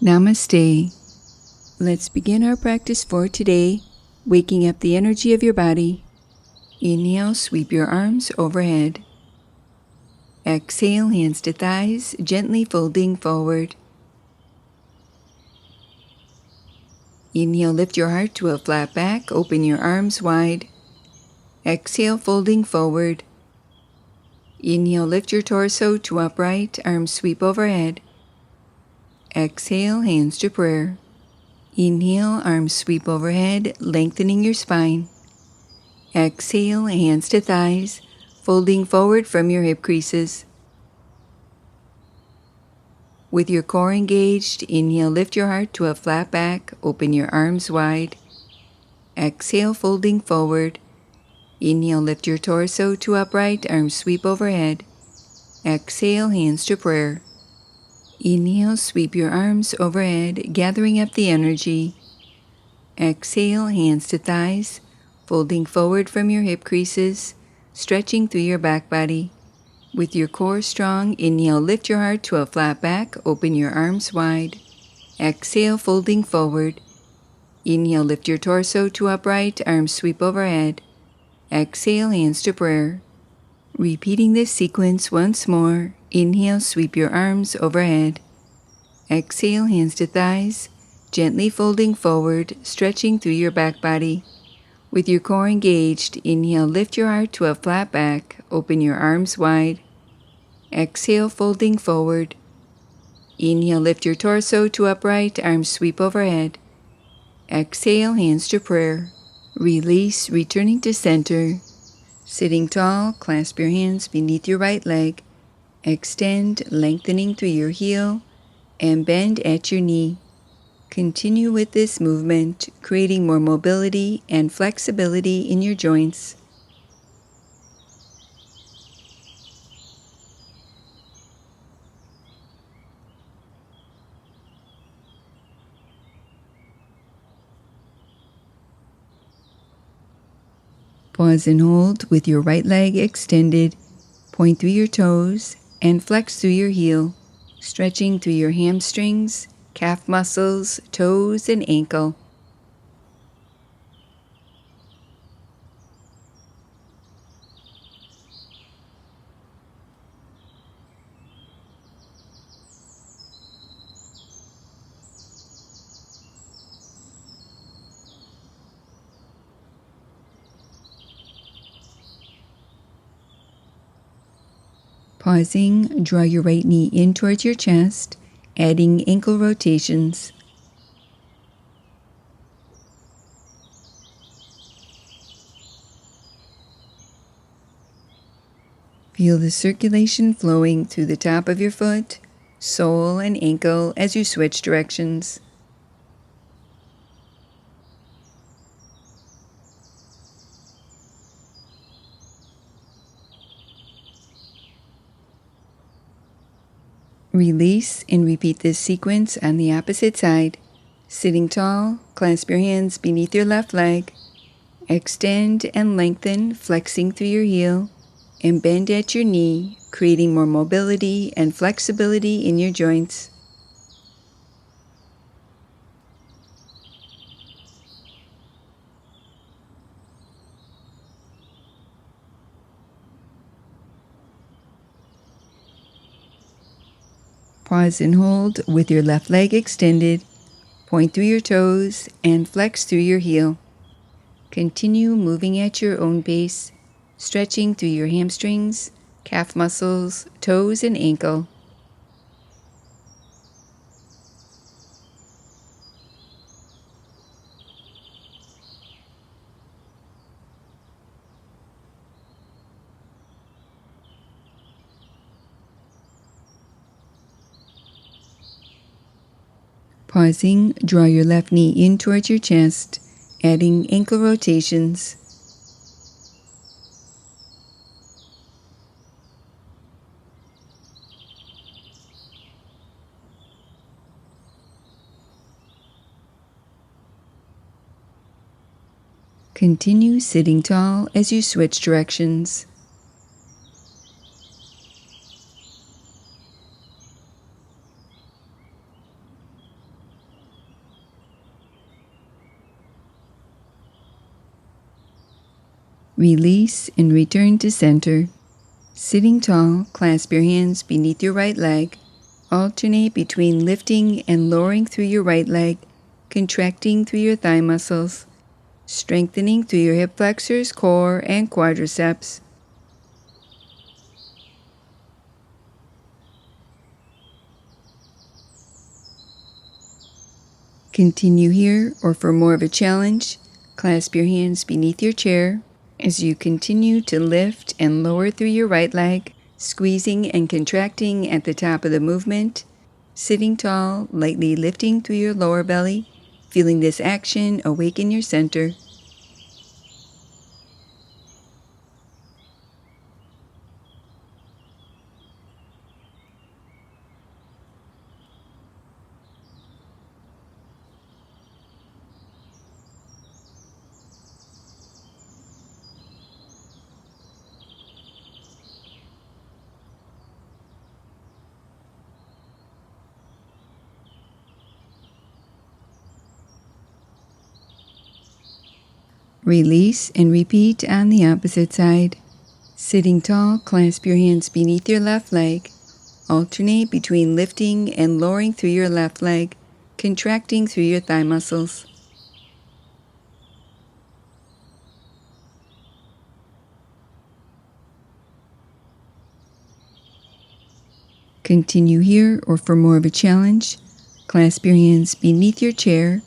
Namaste. Let's begin our practice for today, waking up the energy of your body. Inhale, sweep your arms overhead. Exhale, hands to thighs, gently folding forward. Inhale, lift your heart to a flat back, open your arms wide. Exhale, folding forward. Inhale, lift your torso to upright, arms sweep overhead. Exhale, hands to prayer. Inhale, arms sweep overhead, lengthening your spine. Exhale, hands to thighs, folding forward from your hip creases. With your core engaged, inhale, lift your heart to a flat back, open your arms wide. Exhale, folding forward. Inhale, lift your torso to upright, arms sweep overhead. Exhale, hands to prayer. Inhale, sweep your arms overhead, gathering up the energy. Exhale, hands to thighs, folding forward from your hip creases, stretching through your back body. With your core strong, inhale, lift your heart to a flat back, open your arms wide. Exhale, folding forward. Inhale, lift your torso to upright, arms sweep overhead. Exhale, hands to prayer. Repeating this sequence once more, inhale, sweep your arms overhead. Exhale, hands to thighs, gently folding forward, stretching through your back body. With your core engaged, inhale, lift your heart to a flat back, open your arms wide. Exhale, folding forward. Inhale, lift your torso to upright, arms sweep overhead. Exhale, hands to prayer. Release, returning to center. Sitting tall, clasp your hands beneath your right leg. Extend, lengthening through your heel, and bend at your knee. Continue with this movement, creating more mobility and flexibility in your joints. Pause and hold with your right leg extended. Point through your toes and flex through your heel, stretching through your hamstrings, calf muscles, toes, and ankle. Pausing, draw your right knee in towards your chest, adding ankle rotations. Feel the circulation flowing through the top of your foot, sole, and ankle as you switch directions. Release and repeat this sequence on the opposite side. Sitting tall, clasp your hands beneath your left leg. Extend and lengthen, flexing through your heel, and bend at your knee, creating more mobility and flexibility in your joints. Pause and hold with your left leg extended. Point through your toes and flex through your heel. Continue moving at your own pace, stretching through your hamstrings, calf muscles, toes, and ankle. Pausing, draw your left knee in towards your chest, adding ankle rotations. Continue sitting tall as you switch directions. Release and return to center. Sitting tall, clasp your hands beneath your right leg. Alternate between lifting and lowering through your right leg, contracting through your thigh muscles, strengthening through your hip flexors, core, and quadriceps. Continue here, or for more of a challenge, clasp your hands beneath your chair as you continue to lift and lower through your right leg, squeezing and contracting at the top of the movement, sitting tall, lightly lifting through your lower belly, feeling this action awaken your center. Release and repeat on the opposite side. Sitting tall, clasp your hands beneath your left leg. Alternate between lifting and lowering through your left leg, contracting through your thigh muscles. Continue here, or for more of a challenge, clasp your hands beneath your chair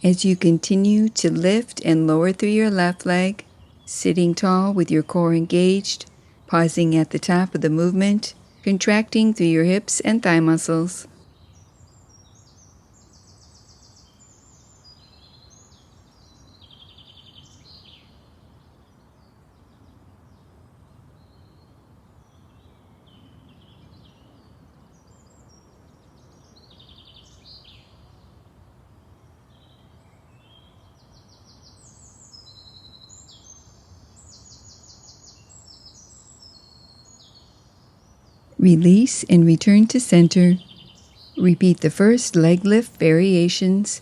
as you continue to lift and lower through your left leg, sitting tall with your core engaged, pausing at the top of the movement, contracting through your hips and thigh muscles. Release and return to center. Repeat the first leg lift variations.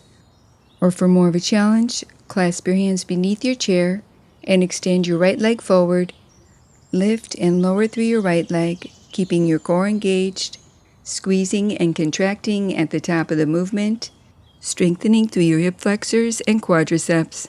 Or for more of a challenge, clasp your hands beneath your chair and extend your right leg forward. Lift and lower through your right leg, keeping your core engaged, squeezing and contracting at the top of the movement, strengthening through your hip flexors and quadriceps.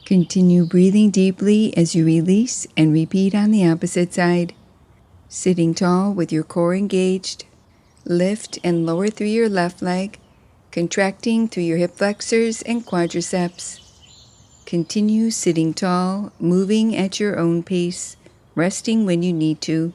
Continue breathing deeply as you release and repeat on the opposite side. Sitting tall with your core engaged, lift and lower through your left leg, contracting through your hip flexors and quadriceps. Continue sitting tall, moving at your own pace, resting when you need to.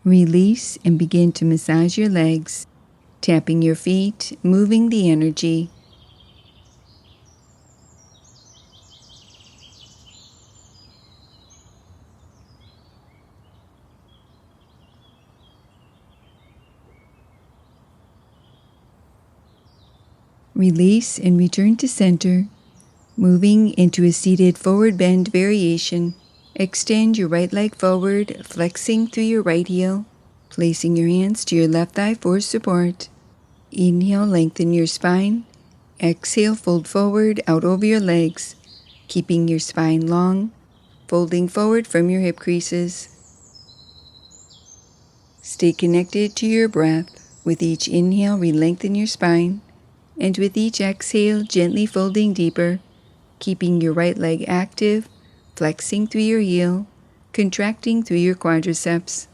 Release and begin to massage your legs, tapping your feet, moving the energy. Release and return to center, moving into a seated forward bend variation. Extend your right leg forward, flexing through your right heel, placing your hands to your left thigh for support. Inhale, lengthen your spine. Exhale, fold forward out over your legs, keeping your spine long, folding forward from your hip creases. Stay connected to your breath. With each inhale, re-lengthen your spine. And with each exhale, gently folding deeper, keeping your right leg active, flexing through your heel, contracting through your quadriceps.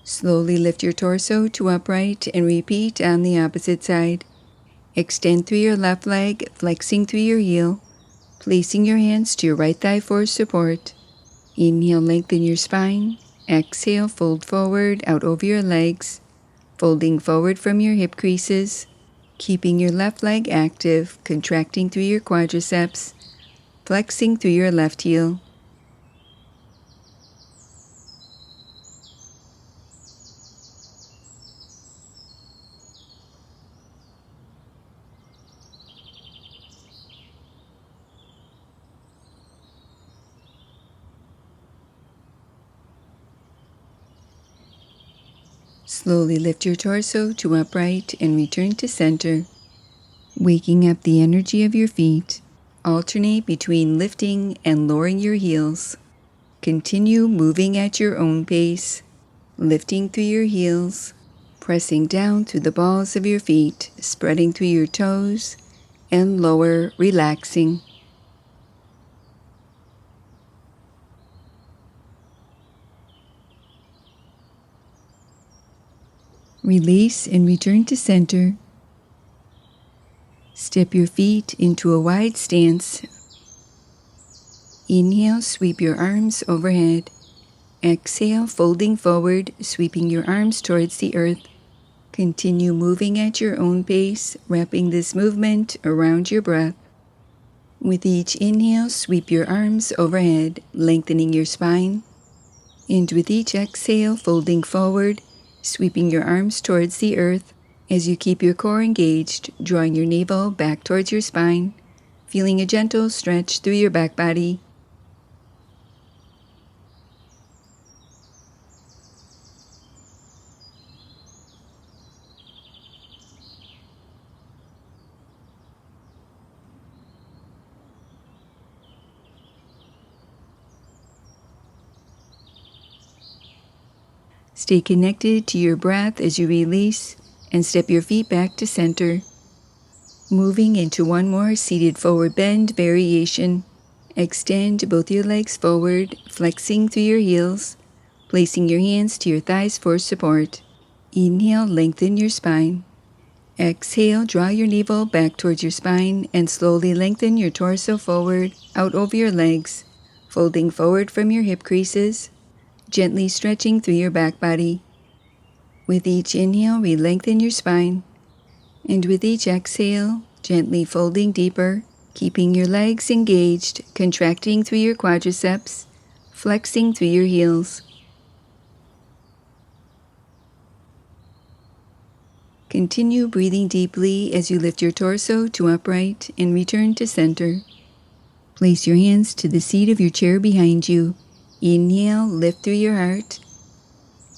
Slowly lift your torso to upright and repeat on the opposite side. Extend through your left leg, flexing through your heel, placing your hands to your right thigh for support. Inhale, lengthen your spine. Exhale, fold forward out over your legs, folding forward from your hip creases, keeping your left leg active, contracting through your quadriceps, flexing through your left heel. Slowly lift your torso to upright and return to center. Waking up the energy of your feet, alternate between lifting and lowering your heels. Continue moving at your own pace, lifting through your heels, pressing down through the balls of your feet, spreading through your toes, and lower, relaxing. Release and return to center. Step your feet into a wide stance. Inhale, sweep your arms overhead. Exhale, folding forward, sweeping your arms towards the earth. Continue moving at your own pace, wrapping this movement around your breath. With each inhale, sweep your arms overhead, lengthening your spine. And with each exhale, folding forward, sweeping your arms towards the earth as you keep your core engaged, drawing your navel back towards your spine, feeling a gentle stretch through your back body. Stay connected to your breath as you release and step your feet back to center. Moving into one more seated forward bend variation. Extend both your legs forward, flexing through your heels, placing your hands to your thighs for support. Inhale, lengthen your spine. Exhale, draw your navel back towards your spine and slowly lengthen your torso forward, out over your legs, folding forward from your hip creases, gently stretching through your back body. With each inhale, re-lengthen your spine. And with each exhale, gently folding deeper, keeping your legs engaged, contracting through your quadriceps, flexing through your heels. Continue breathing deeply as you lift your torso to upright and return to center. Place your hands to the seat of your chair behind you. Inhale, lift through your heart.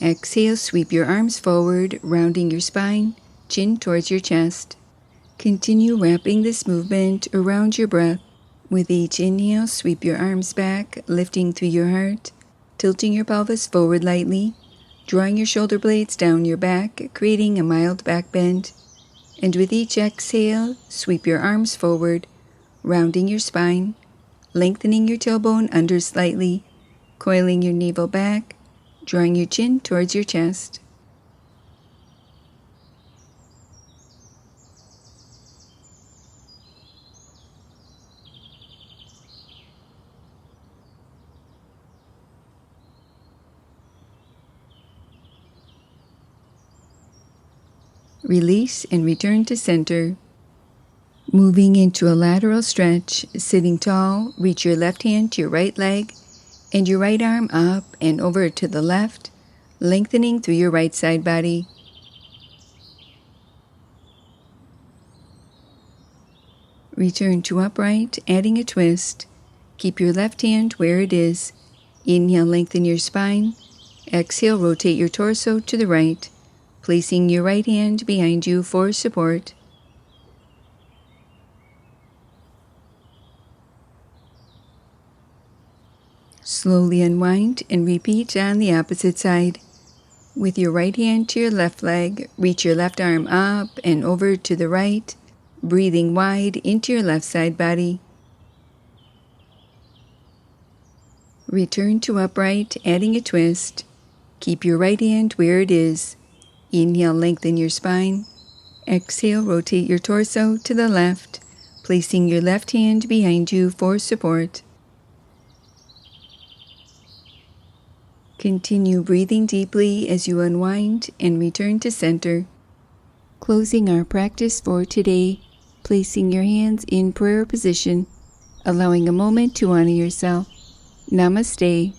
Exhale, sweep your arms forward, rounding your spine, chin towards your chest. Continue wrapping this movement around your breath. With each inhale, sweep your arms back, lifting through your heart, tilting your pelvis forward lightly, drawing your shoulder blades down your back, creating a mild back bend. And with each exhale, sweep your arms forward, rounding your spine, lengthening your tailbone under slightly, coiling your navel back, drawing your chin towards your chest. Release and return to center. Moving into a lateral stretch, sitting tall, reach your left hand to your right leg and your right arm up and over to the left, lengthening through your right side body. Return to upright, adding a twist. Keep your left hand where it is. Inhale, lengthen your spine. Exhale, rotate your torso to the right, placing your right hand behind you for support. Slowly unwind and repeat on the opposite side. With your right hand to your left leg, reach your left arm up and over to the right, breathing wide into your left side body. Return to upright, adding a twist. Keep your right hand where it is. Inhale, lengthen your spine. Exhale, rotate your torso to the left, placing your left hand behind you for support. Continue breathing deeply as you unwind and return to center. Closing our practice for today, placing your hands in prayer position, allowing a moment to honor yourself. Namaste.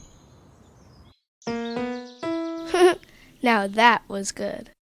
Now that was good.